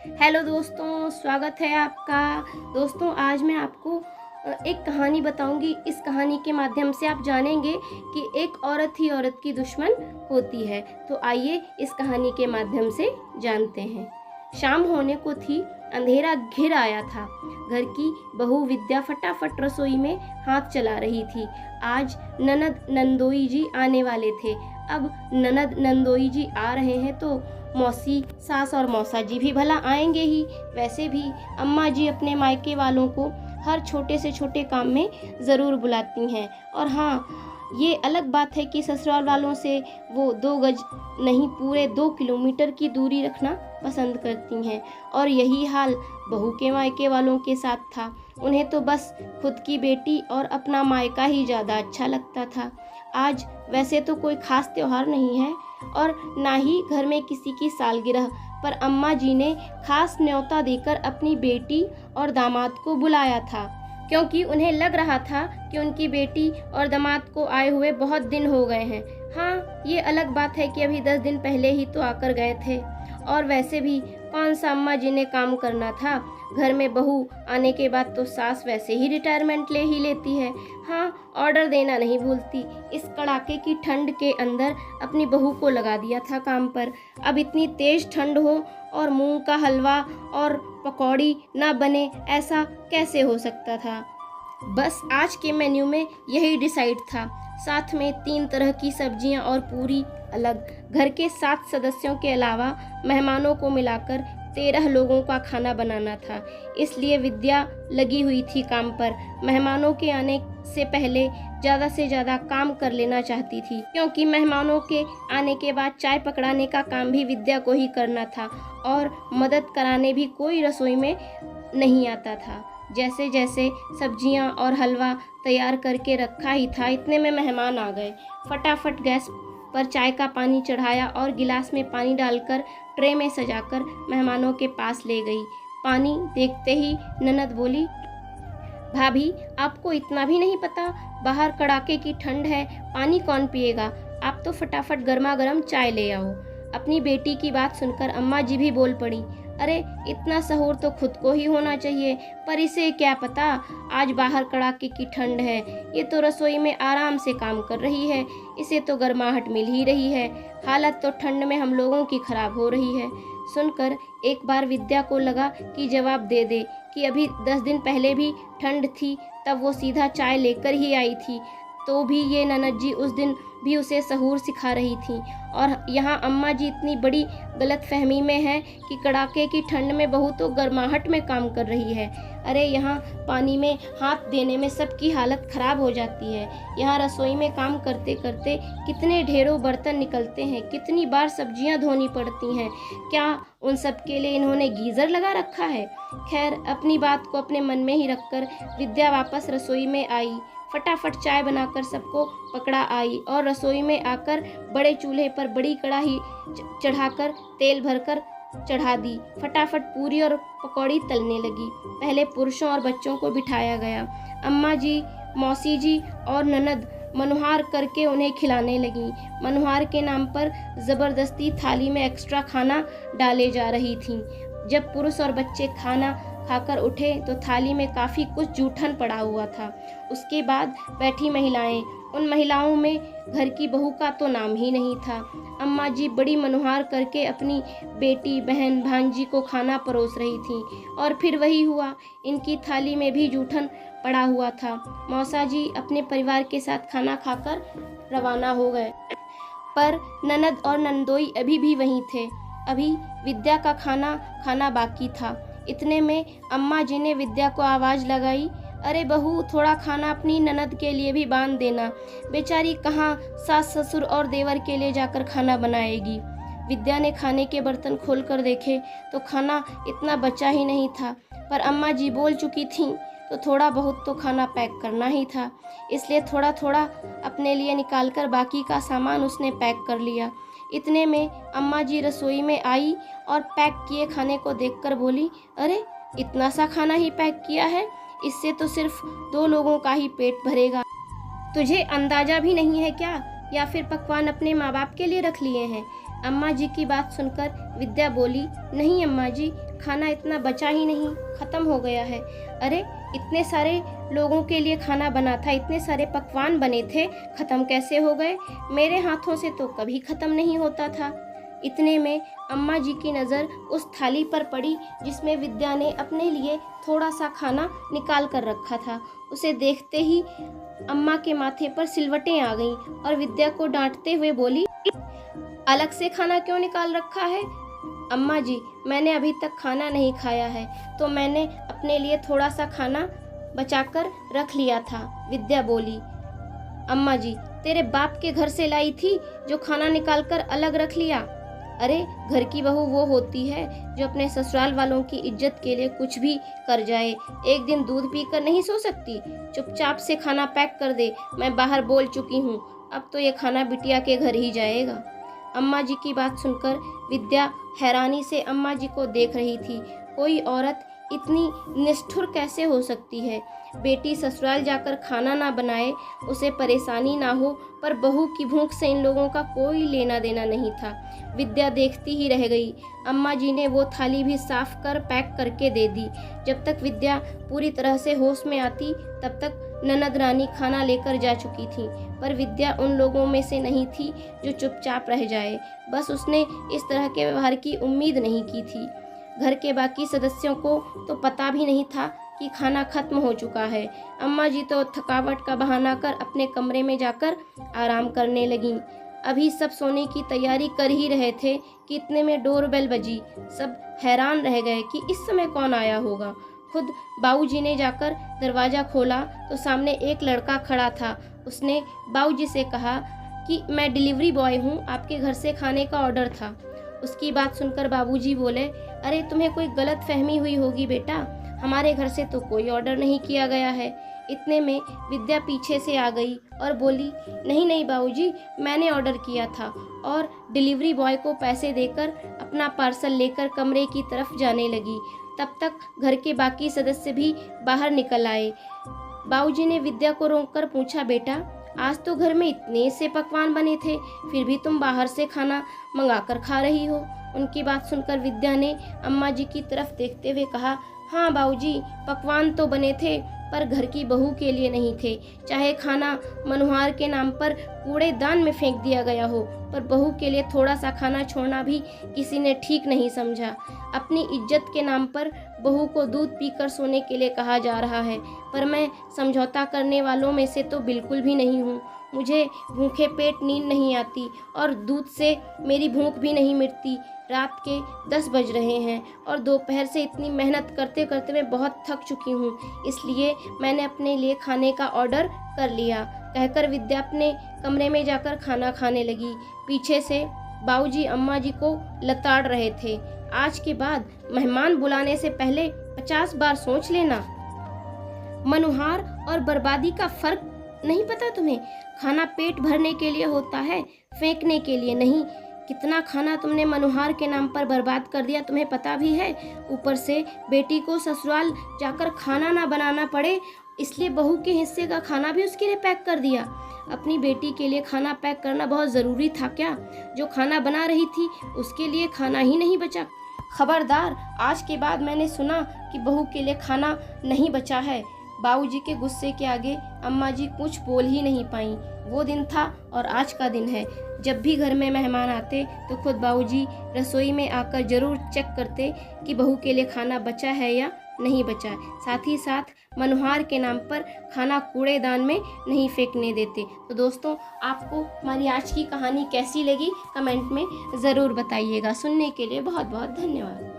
Hello दोस्तों, स्वागत है आपका। दोस्तों, आज मैं आपको एक कहानी बताऊंगी। इस कहानी के माध्यम से आप जानेंगे कि एक औरत ही औरत की दुश्मन होती है। तो आइए इस कहानी के माध्यम से जानते हैं। शाम होने को थी, अंधेरा घिर आया था। घर की बहू विद्या फटाफट रसोई में हाथ चला रही थी। आज ननद नंदोई जी आने वाले थे। अब ननद नंदोई जी आ रहे हैं तो मौसी, सास और मौसा जी भी भला आएंगे ही। वैसे भी अम्मा जी अपने मायके वालों को हर छोटे से छोटे काम में ज़रूर बुलाती हैं। और हाँ, ये अलग बात है कि ससुराल वालों से वो 2 गज नहीं, पूरे 2 किलोमीटर की दूरी रखना पसंद करती हैं। और यही हाल बहू के मायके वालों के साथ था। उन्हें तो बस खुद की बेटी और अपना मायका ही ज़्यादा अच्छा लगता था। आज वैसे तो कोई खास त्योहार नहीं है और ना ही घर में किसी की सालगिरह, पर अम्मा जी ने खास न्योता देकर अपनी बेटी और दामाद को बुलाया था, क्योंकि उन्हें लग रहा था कि उनकी बेटी और दामाद को आए हुए बहुत दिन हो गए हैं। हाँ, ये अलग बात है कि अभी 10 दिन पहले ही तो आकर गए थे। और वैसे भी कौन सा अम्मा जी ने काम करना था। घर में बहू आने के बाद तो सास वैसे ही रिटायरमेंट ले ही लेती है। हाँ, ऑर्डर देना नहीं भूलती। इस कड़ाके की ठंड के अंदर अपनी बहू को लगा दिया था काम पर। अब इतनी तेज ठंड हो और मूंग का हलवा और पकौड़ी ना बने, ऐसा कैसे हो सकता था। बस आज के मेन्यू में यही डिसाइड था। साथ में 3 तरह की सब्जियां और पूरी अलग। घर के 7 सदस्यों के अलावा मेहमानों को मिलाकर 13 लोगों का खाना बनाना था। इसलिए विद्या लगी हुई थी काम पर। मेहमानों के आने से पहले ज़्यादा से ज़्यादा काम कर लेना चाहती थी, क्योंकि मेहमानों के आने के बाद चाय पकड़ाने का काम भी विद्या को ही करना था और मदद कराने भी कोई रसोई में नहीं आता था। जैसे जैसे सब्जियां और हलवा तैयार करके रखा ही था, इतने में मेहमान आ गए। फटाफट गैस पर चाय का पानी चढ़ाया और गिलास में पानी डालकर ट्रे में सजाकर मेहमानों के पास ले गई। पानी देखते ही ननद बोली, भाभी, आपको इतना भी नहीं पता, बाहर कड़ाके की ठंड है, पानी कौन पिएगा। आप तो फटाफट गर्मा गर्म चाय ले आओ। अपनी बेटी की बात सुनकर अम्मा जी भी बोल पड़ी, अरे इतना सहूर तो खुद को ही होना चाहिए, पर इसे क्या पता आज बाहर कड़ाके की ठंड है। ये तो रसोई में आराम से काम कर रही है, इसे तो गर्माहट मिल ही रही है। हालत तो ठंड में हम लोगों की खराब हो रही है। सुनकर एक बार विद्या को लगा कि जवाब दे दे कि अभी 10 दिन पहले भी ठंड थी, तब वो सीधा चाय लेकर ही आई थी। तो भी ये ननद जी उस दिन भी उसे सहूर सिखा रही थी। और यहाँ अम्मा जी इतनी बड़ी गलतफहमी में है कि कड़ाके की ठंड में बहू तो गर्माहट में काम कर रही है। अरे यहाँ पानी में हाथ देने में सबकी हालत ख़राब हो जाती है। यहाँ रसोई में काम करते करते कितने ढेरों बर्तन निकलते हैं, कितनी बार सब्जियाँ धोनी पड़ती हैं। क्या उन सब के लिए इन्होंने गीज़र लगा रखा है। खैर, अपनी बात को अपने मन में ही रखकर विद्या वापस रसोई में आई। फटाफट चाय बनाकर सबको पकड़ा आई और रसोई में आकर बड़े चूल्हे पर बड़ी कढ़ाई चढ़ाकर तेल भरकर चढ़ा दी। फटाफट पूरी और पकौड़ी तलने लगी। पहले पुरुषों और बच्चों को बिठाया गया। अम्मा जी, मौसी जी और ननद मनुहार करके उन्हें खिलाने लगी। मनुहार के नाम पर ज़बरदस्ती थाली में एक्स्ट्रा खाना डाले जा रही थी। जब पुरुष और बच्चे खाना खाकर उठे तो थाली में काफ़ी कुछ जूठन पड़ा हुआ था। उसके बाद बैठी महिलाएं, उन महिलाओं में घर की बहू का तो नाम ही नहीं था। अम्मा जी बड़ी मनुहार करके अपनी बेटी, बहन, भांजी को खाना परोस रही थी और फिर वही हुआ, इनकी थाली में भी जूठन पड़ा हुआ था। मौसा जी अपने परिवार के साथ खाना खाकर रवाना हो गए, पर ननद और नंदोई अभी भी वहीं थे। अभी विद्या का खाना बाकी था। इतने में अम्मा जी ने विद्या को आवाज़ लगाई, अरे बहू, थोड़ा खाना अपनी ननद के लिए भी बांध देना। बेचारी कहाँ सास ससुर और देवर के लिए जाकर खाना बनाएगी। विद्या ने खाने के बर्तन खोल कर देखे तो खाना इतना बचा ही नहीं था, पर अम्मा जी बोल चुकी थीं तो थोड़ा बहुत तो खाना पैक करना ही था। इसलिए थोड़ा थोड़ा अपने लिए निकालकर बाकी का सामान उसने पैक कर लिया। इतने में अम्मा जी रसोई में आई और पैक किए खाने को देखकर बोली, अरे इतना सा खाना ही पैक किया है, इससे तो सिर्फ 2 लोगों का ही पेट भरेगा। तुझे अंदाजा भी नहीं है क्या, या फिर पकवान अपने माँ बाप के लिए रख लिए हैं। अम्मा जी की बात सुनकर विद्या बोली, नहीं अम्मा जी, खाना इतना बचा ही नहीं, ख़त्म हो गया है। अरे इतने सारे लोगों के लिए खाना बना था, इतने सारे पकवान बने थे, ख़त्म कैसे हो गए? मेरे हाथों से तो कभी ख़त्म नहीं होता था। इतने में अम्मा जी की नज़र उस थाली पर पड़ी जिसमें विद्या ने अपने लिए थोड़ा सा खाना निकाल कर रखा था। उसे देखते ही अम्मा के माथे पर सिलवटें आ गईं और विद्या को डांटते हुए बोली, अलग से खाना क्यों निकाल रखा है? अम्मा जी, मैंने अभी तक खाना नहीं खाया है, तो मैंने अपने लिए थोड़ा सा खाना बचाकर रख लिया था, विद्या बोली। अम्मा जी, तेरे बाप के घर से लाई थी जो खाना निकाल कर अलग रख लिया? अरे घर की बहू वो होती है जो अपने ससुराल वालों की इज्जत के लिए कुछ भी कर जाए। एक दिन दूध पीकर नहीं सो सकती? चुपचाप से खाना पैक कर दे, मैं बाहर बोल चुकी हूँ, अब तो ये खाना बिटिया के घर ही जाएगा। अम्मा जी की बात सुनकर विद्या हैरानी से अम्मा जी को देख रही थी। कोई औरत इतनी निष्ठुर कैसे हो सकती है? बेटी ससुराल जाकर खाना ना बनाए, उसे परेशानी ना हो, पर बहू की भूख से इन लोगों का कोई लेना देना नहीं था। विद्या देखती ही रह गई। अम्मा जी ने वो थाली भी साफ कर पैक करके दे दी। जब तक विद्या पूरी तरह से होश में आती तब तक ननद रानी खाना लेकर जा चुकी थी, पर विद्या उन लोगों में से नहीं थी जो चुपचाप रह जाए। बस उसने इस तरह के व्यवहार की उम्मीद नहीं की थी। घर के बाकी सदस्यों को तो पता भी नहीं था कि खाना खत्म हो चुका है। अम्मा जी तो थकावट का बहाना कर अपने कमरे में जाकर आराम करने लगीं। अभी सब सोने की तैयारी कर ही रहे थे कि इतने में डोरबेल बजी। सब हैरान रह गए कि इस समय कौन आया होगा। खुद बाबूजी ने जाकर दरवाज़ा खोला तो सामने एक लड़का खड़ा था। उसने बाबूजी से कहा कि मैं डिलीवरी बॉय हूँ, आपके घर से खाने का ऑर्डर था। उसकी बात सुनकर बाबूजी बोले, अरे तुम्हें कोई गलत फहमी हुई होगी बेटा, हमारे घर से तो कोई ऑर्डर नहीं किया गया है। इतने में विद्या पीछे से आ गई और बोली, नहीं नहीं बाबूजी, मैंने ऑर्डर किया था, और डिलीवरी बॉय को पैसे देकर अपना पार्सल लेकर कमरे की तरफ जाने लगी। तब तक घर के बाकी सदस्य भी बाहर निकल आए। बाबूजी ने विद्या को रोककर पूछा, बेटा आज तो घर में इतने से पकवान बने थे, फिर भी तुम बाहर से खाना मंगाकर खा रही हो। उनकी बात सुनकर विद्या ने अम्मा जी की तरफ देखते हुए कहा, हाँ बाबूजी, पकवान तो बने थे पर घर की बहू के लिए नहीं थे। चाहे खाना मनुहार के नाम पर कूड़ेदान में फेंक दिया गया हो, पर बहू के लिए थोड़ा सा खाना छोड़ना भी किसी ने ठीक नहीं समझा। अपनी इज्जत के नाम पर बहू को दूध पीकर सोने के लिए कहा जा रहा है, पर मैं समझौता करने वालों में से तो बिल्कुल भी नहीं हूँ। मुझे भूखे पेट नींद नहीं आती और दूध से मेरी भूख भी नहीं मिटती। रात के 10 बज रहे हैं और दोपहर से इतनी मेहनत करते करते मैं बहुत थक चुकी हूँ, इसलिए मैंने अपने लिए खाने का ऑर्डर कर लिया, कहकर विद्या अपने कमरे में जाकर खाना खाने लगी। पीछे से बाबूजी अम्मा जी को लताड़ रहे थे, आज के बाद मेहमान बुलाने से पहले 50 बार सोच लेना। मनुहार और बर्बादी का फर्क नहीं पता तुम्हें? खाना पेट भरने के लिए होता है, फेंकने के लिए नहीं। कितना खाना तुमने मनुहार के नाम पर बर्बाद कर दिया, तुम्हें पता भी है? ऊपर से बेटी को ससुराल जाकर खाना ना बनाना पड़े, इसलिए बहू के हिस्से का खाना भी उसके लिए पैक कर दिया। अपनी बेटी के लिए खाना पैक करना बहुत ज़रूरी था क्या? जो खाना बना रही थी उसके लिए खाना ही नहीं बचा। खबरदार, आज के बाद मैंने सुना कि बहू के लिए खाना नहीं बचा है। बाबूजी के गुस्से के आगे अम्मा जी कुछ बोल ही नहीं पाईं। वो दिन था और आज का दिन है। जब भी घर में मेहमान आते तो खुद बाबूजी रसोई में आकर ज़रूर चेक करते कि बहू के लिए खाना बचा है या नहीं बचा है। साथ ही साथ मनुहार के नाम पर खाना कूड़ेदान में नहीं फेंकने देते। तो दोस्तों, आपको हमारी आज की कहानी कैसी लगी कमेंट में ज़रूर बताइएगा। सुनने के लिए बहुत बहुत धन्यवाद।